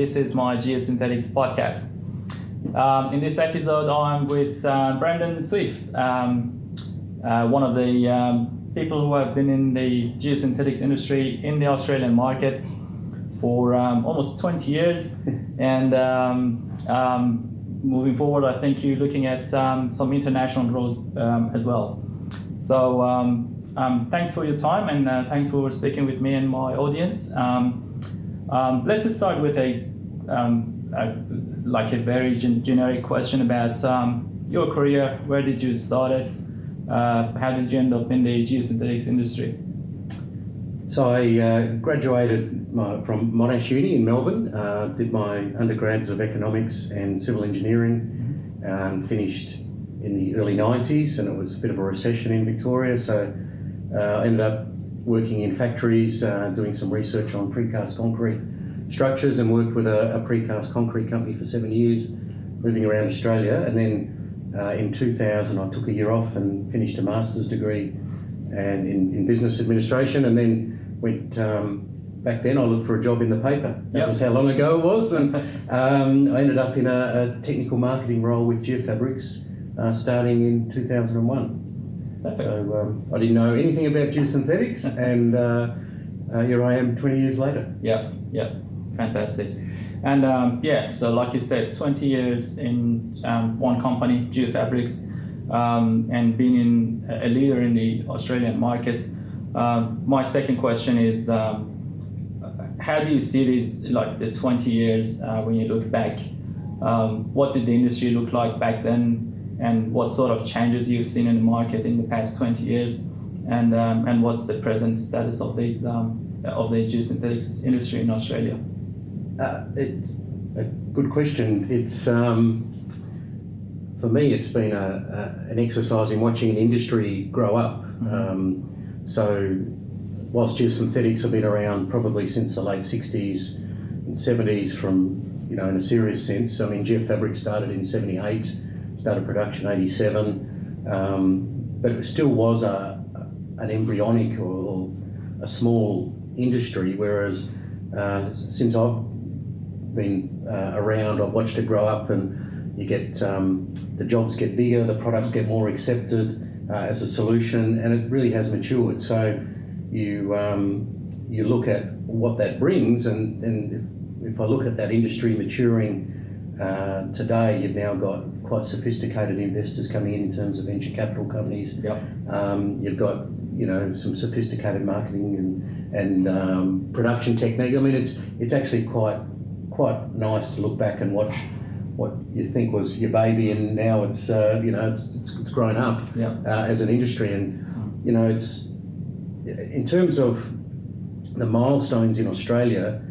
this is my Geosynthetics podcast. In this episode, I'm with Brendan Swifte, one of the people who have been in the geosynthetics industry in the Australian market for almost 20 years. And moving forward, I think you're looking at some international growth as well. So thanks for your time, and thanks for speaking with me and my audience. Let's just start with a very generic question about your career. Where did you start it? How did you end up in the geosynthetics industry? So I graduated from Monash Uni in Melbourne, did my undergrads of economics and civil engineering, finished in the early 90s, and it was a bit of a recession in Victoria, so I ended up working in factories, doing some research on precast concrete structures, and worked with a precast concrete company for 7 years, moving around Australia. And then in 2000 I took a year off and finished a master's degree and in business administration, and then went back then I looked for a job in the paper. That was how long ago it was, and I ended up in a technical marketing role with Geofabrics starting in 2001. So I didn't know anything about geosynthetics, and here I am 20 years later. Yeah, fantastic. And so like you said, 20 years in one company, Geofabrics, and being a leader in the Australian market. My second question is, how do you see these, like the 20 years when you look back? What did the industry look like back then? And what sort of changes you've seen in the market in the past 20 years, and what's the present status of these of the geosynthetics industry in Australia? It's a good question. It's for me, it's been an exercise in watching an industry grow up. So whilst geosynthetics have been around probably since the late 60s and 70s, from in a serious sense. I mean, Geofabrics started in 78. Started production 87, but it still was an embryonic or a small industry, whereas since I've been around, I've watched it grow up, and you get the jobs get bigger, the products get more accepted as a solution, and it really has matured. So you look at what that brings, and if I look at that industry maturing today, you've now got quite sophisticated investors coming in terms of venture capital companies. You've got some sophisticated marketing and production technique. I mean, it's actually quite nice to look back and watch what you think was your baby, and now it's it's grown up as an industry. And it's in terms of the milestones in Australia.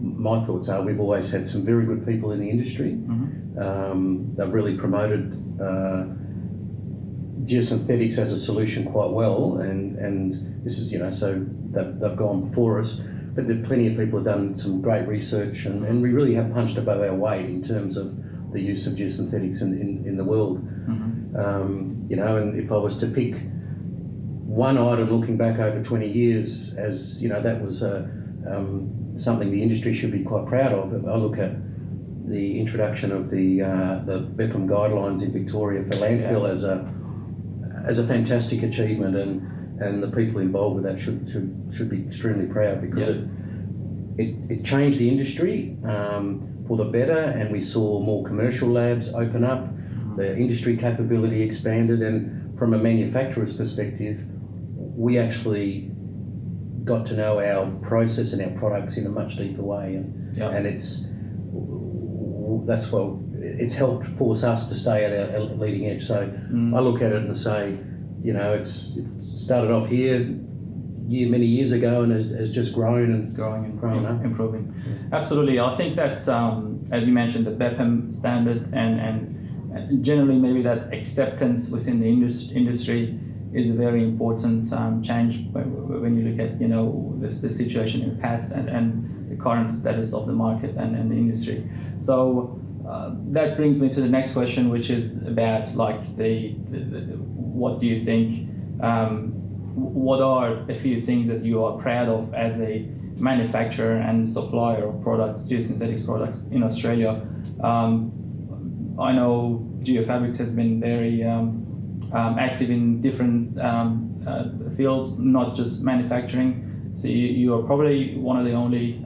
My thoughts are we've always had some very good people in the industry. They've really promoted geosynthetics as a solution quite well, and this is so they've gone before us. But there are plenty of people who've done some great research, and we really have punched above our weight in terms of the use of geosynthetics in the world. And if I was to pick one item looking back over 20 years, as that was something the industry should be quite proud of. I look at the introduction of the BEPM guidelines in Victoria for landfill as a fantastic achievement, and the people involved with that should be extremely proud, because it changed the industry for the better, and we saw more commercial labs open up, the industry capability expanded, and from a manufacturer's perspective, we actually got to know our process and our products in a much deeper way, and it's helped force us to stay at our leading edge. So I look at it and say, it's started off here many years ago, and has just grown and improving. Absolutely, I think that's as you mentioned, the BEPM standard and generally maybe that acceptance within the industry is a very important change when you look at the situation in the past and the current status of the market and the industry. So that brings me to the next question, which is about like what do you think? What are a few things that you are proud of as a manufacturer and supplier of products, geosynthetics products in Australia. I know Geofabrics has been very active in different fields, not just manufacturing. So you are probably one of the only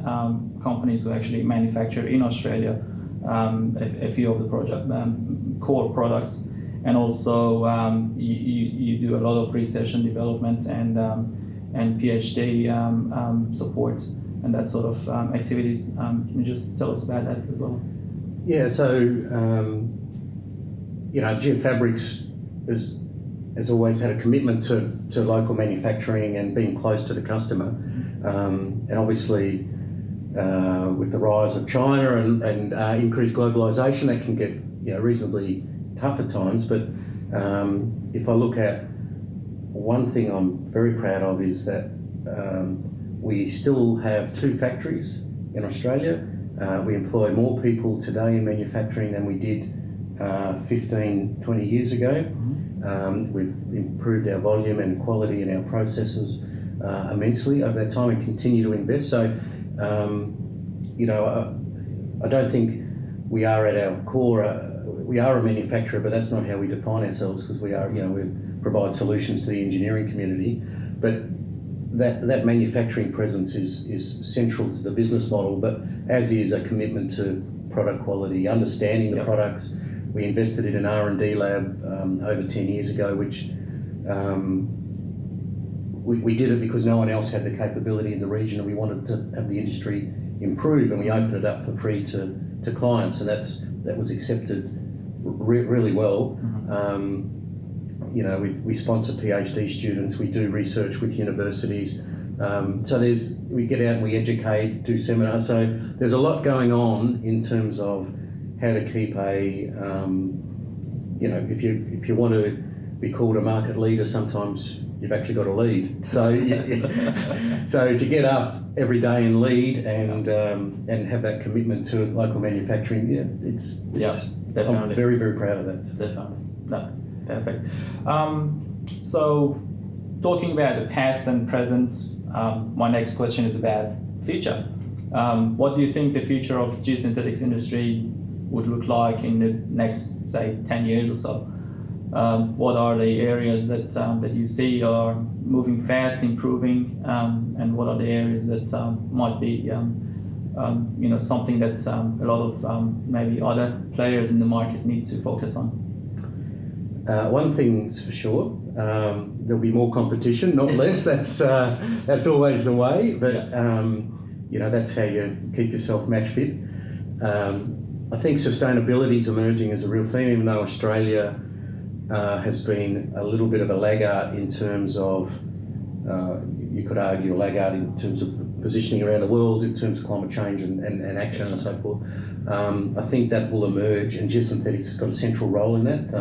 companies who actually manufacture in Australia a few of the core products, and also you do a lot of research and development and PhD support and that sort of activities. Can you just tell us about that as well? Yeah, so Geofabrics has always had a commitment to local manufacturing and being close to the customer, and obviously with the rise of China and increased globalisation, that can get reasonably tough at times. But if I look at one thing I'm very proud of is that we still have 2 factories in Australia. We employ more people today in manufacturing than we did 15, 20 years ago. We've improved our volume and quality in our processes immensely over that time and continue to invest. So, I don't think we are at our core. We are a manufacturer, but that's not how we define ourselves, because we are, we provide solutions to the engineering community. But that manufacturing presence is central to the business model, but as is a commitment to product quality, understanding the products. We invested in an R&D lab over 10 years ago, which we did it because no one else had the capability in the region, and we wanted to have the industry improve, and we opened it up for free to clients, and that was accepted really well. We sponsor PhD students, we do research with universities, so we get out and we educate, do seminars. So there's a lot going on in terms of how to keep if you want to be called a market leader, sometimes you've actually got to lead. So so to get up every day and lead and have that commitment to local manufacturing, it's definitely. I'm very, very proud of that. Definitely. No, perfect. So talking about the past and present, my next question is about future. What do you think the future of geosynthetics industry would look like in the next, say, 10 years or so? What are the areas that you see are moving fast, improving, and what are the areas that might be something that a lot of maybe other players in the market need to focus on? One thing's for sure, there'll be more competition, not less. That's always the way, but that's how you keep yourself match fit. I think sustainability is emerging as a real theme, even though Australia has been a little bit of a laggard in terms of, you could argue a laggard in terms of positioning around the world in terms of climate change and action and so forth. I think that will emerge, and geosynthetics has got a central role in that.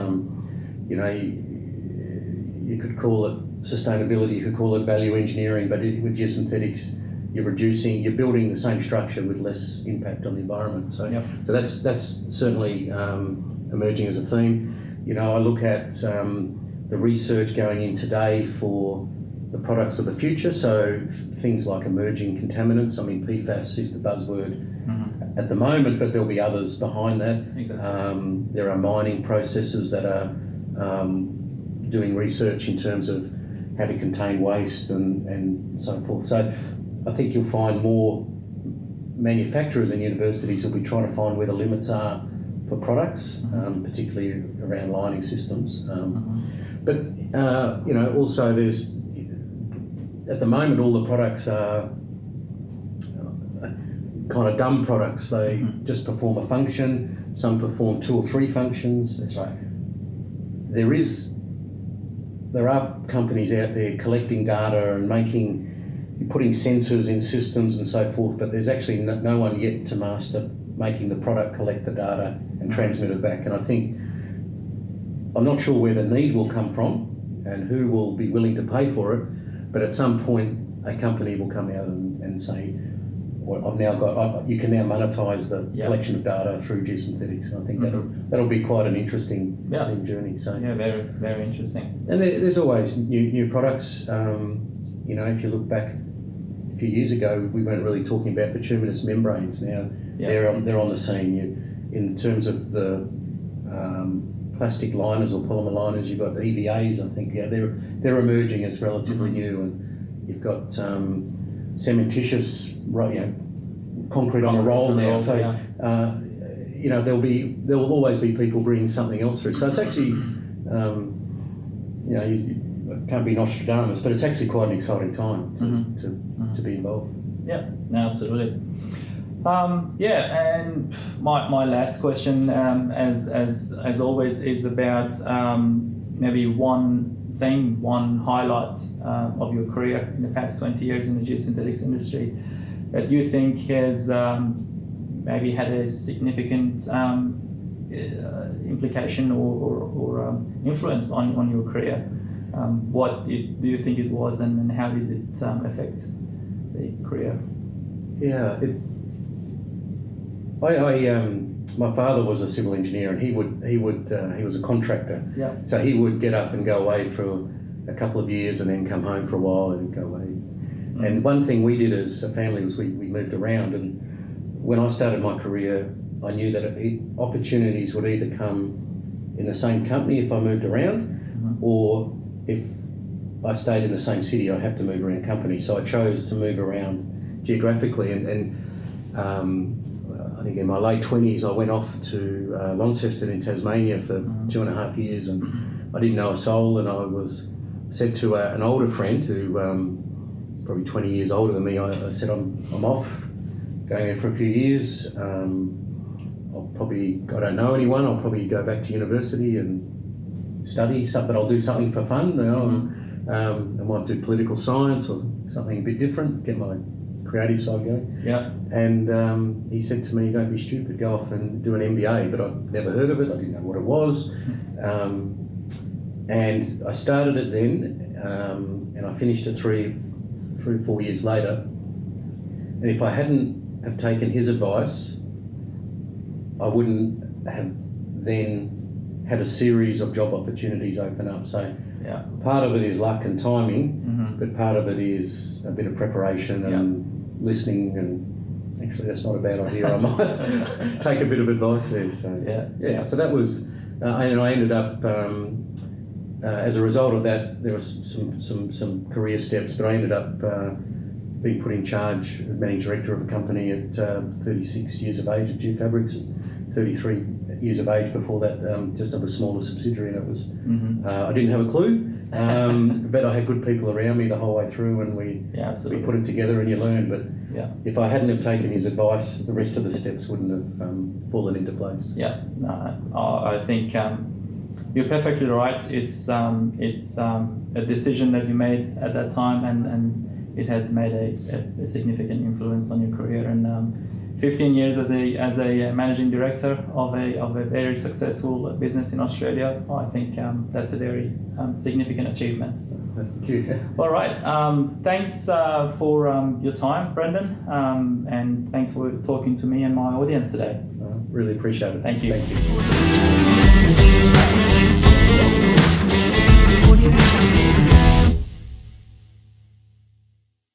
You could call it sustainability, you could call it value engineering, but with geosynthetics, you're building the same structure with less impact on the environment. So that's certainly emerging as a theme. I look at the research going in today for the products of the future. So things like emerging contaminants. I mean, PFAS is the buzzword at the moment, but there'll be others behind that. Exactly. There are mining processes that are doing research in terms of how to contain waste and so forth. So I think you'll find more manufacturers and universities will be trying to find where the limits are for products, particularly around lining systems. But also there's, at the moment, all the products are kind of dumb products. They just perform a function. Some perform 2 or 3 functions. That's right. There are companies out there collecting data and putting sensors in systems and so forth, but there's actually no one yet to master making the product collect the data and transmit it back. And I'm not sure where the need will come from and who will be willing to pay for it, but at some point a company will come out and say, you can now monetize the collection of data through geosynthetics. And I think that'll be quite an interesting journey. So very, very interesting. And there's always new products. If few years ago, we weren't really talking about bituminous membranes. Now they're on the scene. In terms of the plastic liners or polymer liners, you've got the EVAs. I think they're emerging as relatively new, and you've got cementitious, concrete on a roll now. So there will always be people bringing something else through. So it's actually you can't be Nostradamus, but it's actually quite an exciting time to be involved. Yeah, no, absolutely. And my last question, as always, is about maybe one highlight of your career in the past 20 years in the geosynthetics industry that you think has maybe had a significant implication or influence on your career. What do you think it was, and how did it affect the career? Yeah, my father was a civil engineer, and he was a contractor. Yeah. So he would get up and go away for a couple of years, and then come home for a while and go away. Mm-hmm. And one thing we did as a family was we moved around, and when I started my career, I knew that opportunities would either come in the same company if I moved around, or if I stayed in the same city, I'd have to move around company. So I chose to move around geographically, and I think in my late 20s I went off to Launceston in Tasmania for 2.5 years, and I didn't know a soul, and I was said to an older friend who probably 20 years older than me, I said I'm off, going there for a few years. I don't know anyone, I'll probably go back to university and study something, but I'll do something for fun. I might do political science or something a bit different, get my creative side going. Yeah. And he said to me, don't be stupid, go off and do an MBA, but I'd never heard of it, I didn't know what it was. And I started it then, and I finished it 3 or 4 years later. And if I hadn't have taken his advice, I wouldn't have then had a series of job opportunities open up. So part of it is luck and timing, but part of it is a bit of preparation and listening, and actually that's not a bad idea. I might take a bit of advice there. So so that was, and I ended up as a result of that, there was some career steps, but I ended up being put in charge as managing director of a company at 36 years of age at Geofabrics, and 33 years of age before that, just of a smaller subsidiary, and it was I didn't have a clue, but I had good people around me the whole way through, and we put it together, and you learn. But if I hadn't have taken his advice, the rest of the steps wouldn't have fallen into place. Yeah, no, I think you're perfectly right. It's a decision that you made at that time, and it has made a significant influence on your career. And 15 years as a managing director of a very successful business in Australia, I think that's a very significant achievement. Thank you. All right. Thanks for your time, Brendan, and thanks for talking to me and my audience today. Really appreciate it. Thank you. Thank you.